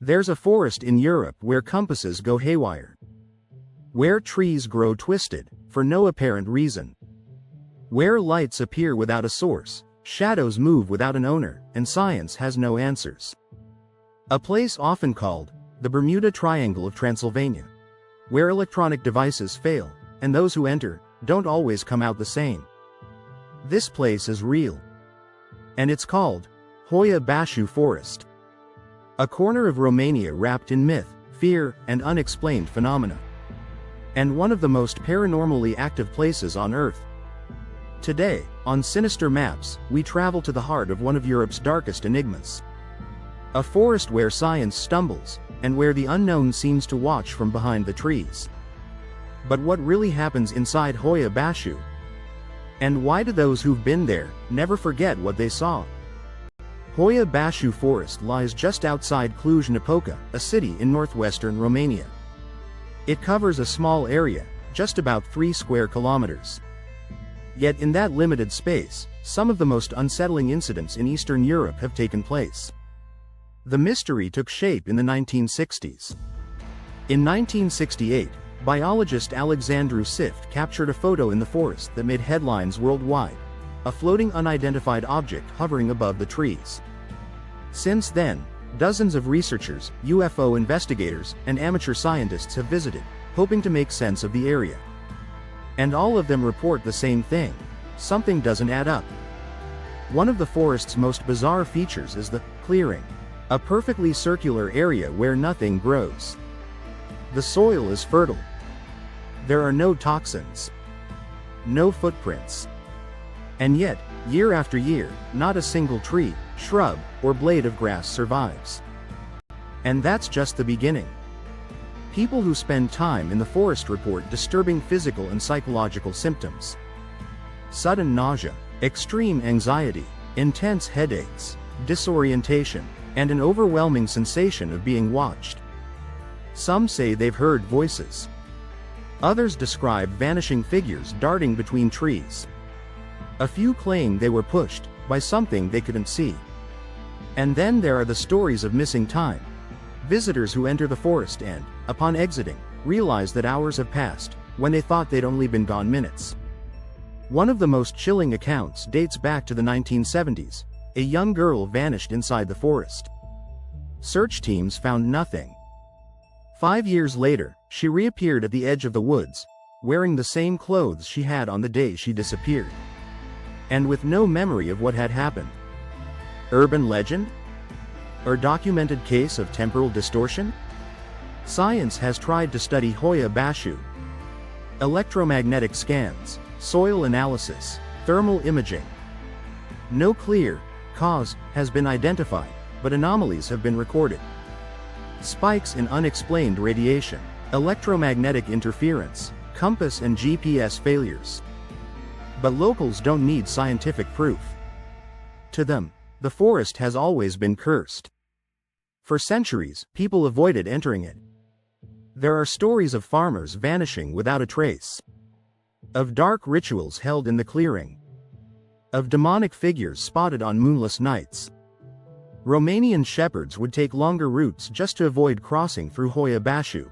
There's a forest in Europe where compasses go haywire. Where trees grow twisted, for no apparent reason. Where lights appear without a source, shadows move without an owner, and science has no answers. A place often called the Bermuda Triangle of Transylvania. Where electronic devices fail, and those who enter don't always come out the same. This place is real. And it's called Hoia Baciu Forest. A corner of Romania wrapped in myth, fear, and unexplained phenomena. And one of the most paranormally active places on Earth. Today, on Sinister Maps, we travel to the heart of one of Europe's darkest enigmas. A forest where science stumbles, and where the unknown seems to watch from behind the trees. But what really happens inside Hoia Baciu? And why do those who've been there never forget what they saw? Hoia Baciu Forest lies just outside Cluj-Napoca, a city in northwestern Romania. It covers a small area, just about 3 square kilometers. Yet in that limited space, some of the most unsettling incidents in Eastern Europe have taken place. The mystery took shape in the 1960s. In 1968, biologist Alexandru Sift captured a photo in the forest that made headlines worldwide. A floating unidentified object hovering above the trees. Since then, dozens of researchers, UFO investigators, and amateur scientists have visited, hoping to make sense of the area. And all of them report the same thing: something doesn't add up. One of the forest's most bizarre features is the clearing, a perfectly circular area where nothing grows. The soil is fertile. There are no toxins, no footprints. And yet, year after year, not a single tree, shrub, or blade of grass survives. And that's just the beginning. People who spend time in the forest report disturbing physical and psychological symptoms. Sudden nausea, extreme anxiety, intense headaches, disorientation, and an overwhelming sensation of being watched. Some say they've heard voices. Others describe vanishing figures darting between trees. A few claim they were pushed by something they couldn't see. And then there are the stories of missing time. Visitors who enter the forest and, upon exiting, realize that hours have passed, when they thought they'd only been gone minutes. One of the most chilling accounts dates back to the 1970s. A young girl vanished inside the forest. Search teams found nothing. 5 years later, she reappeared at the edge of the woods, wearing the same clothes she had on the day she disappeared. And with no memory of what had happened. Urban legend? Or documented case of temporal distortion? Science has tried to study Hoia Baciu. Electromagnetic scans, soil analysis, thermal imaging. No clear cause has been identified, but anomalies have been recorded. Spikes in unexplained radiation, electromagnetic interference, compass and GPS failures. But locals don't need scientific proof. To them, the forest has always been cursed. For centuries, people avoided entering it. There are stories of farmers vanishing without a trace. Of dark rituals held in the clearing. Of demonic figures spotted on moonless nights. Romanian shepherds would take longer routes just to avoid crossing through Hoia Baciu.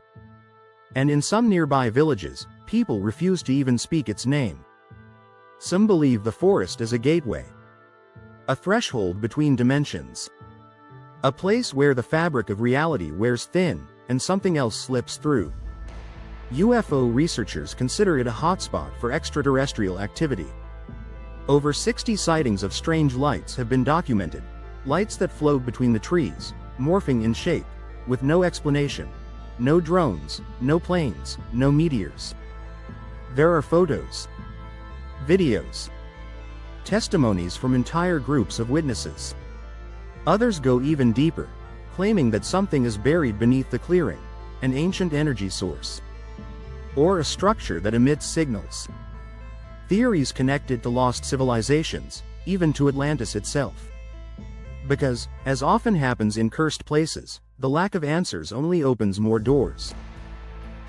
And in some nearby villages, people refuse to even speak its name. Some believe the forest is a gateway. A threshold between dimensions. A place where the fabric of reality wears thin, and something else slips through. UFO researchers consider it a hotspot for extraterrestrial activity. Over 60 sightings of strange lights have been documented. Lights that float between the trees, morphing in shape, with no explanation. No drones, no planes, no meteors. There are photos, videos, testimonies from entire groups of witnesses. Others go even deeper, claiming that something is buried beneath the clearing, an ancient energy source, or a structure that emits signals. Theories connect it to lost civilizations, even to Atlantis itself. Because, as often happens in cursed places, the lack of answers only opens more doors.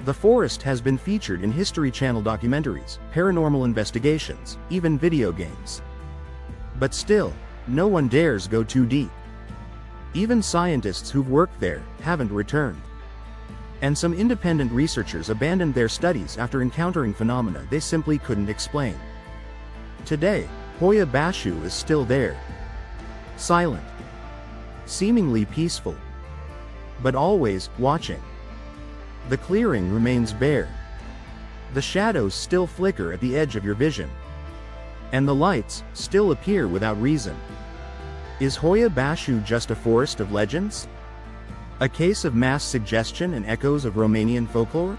The forest has been featured in History Channel documentaries, paranormal investigations, even video games. But still, no one dares go too deep. Even scientists who've worked there haven't returned. And some independent researchers abandoned their studies after encountering phenomena they simply couldn't explain. Today, Hoia Baciu is still there. Silent. Seemingly peaceful. But always watching. The clearing remains bare. The shadows still flicker at the edge of your vision. And the lights still appear without reason. Is Hoia Baciu just a forest of legends? A case of mass suggestion and echoes of Romanian folklore?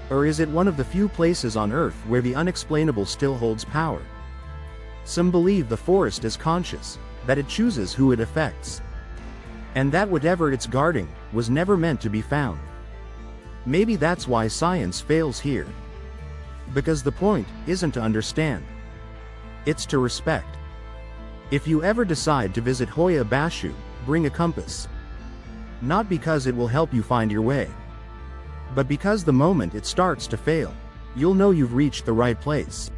Or is it one of the few places on Earth where the unexplainable still holds power? Some believe the forest is conscious, that it chooses who it affects. And that whatever it's guarding was never meant to be found. Maybe that's why science fails here. Because the point isn't to understand. It's to respect. If you ever decide to visit Hoia Baciu, bring a compass. Not because it will help you find your way. But because the moment it starts to fail, you'll know you've reached the right place.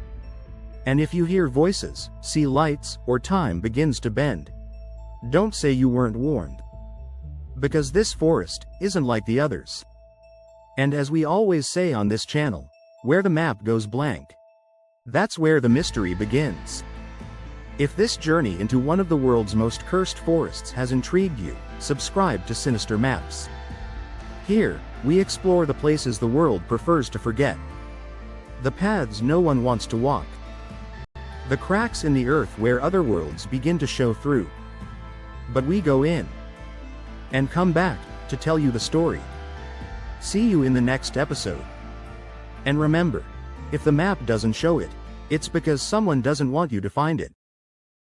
And if you hear voices, see lights, or time begins to bend, don't say you weren't warned. Because this forest isn't like the others. And as we always say on this channel, where the map goes blank, that's where the mystery begins. If this journey into one of the world's most cursed forests has intrigued you, subscribe to Sinister Maps. Here, we explore the places the world prefers to forget. The paths no one wants to walk. The cracks in the earth where other worlds begin to show through. But we go in. And come back, to tell you the story. See you in the next episode. And remember, if the map doesn't show it, it's because someone doesn't want you to find it.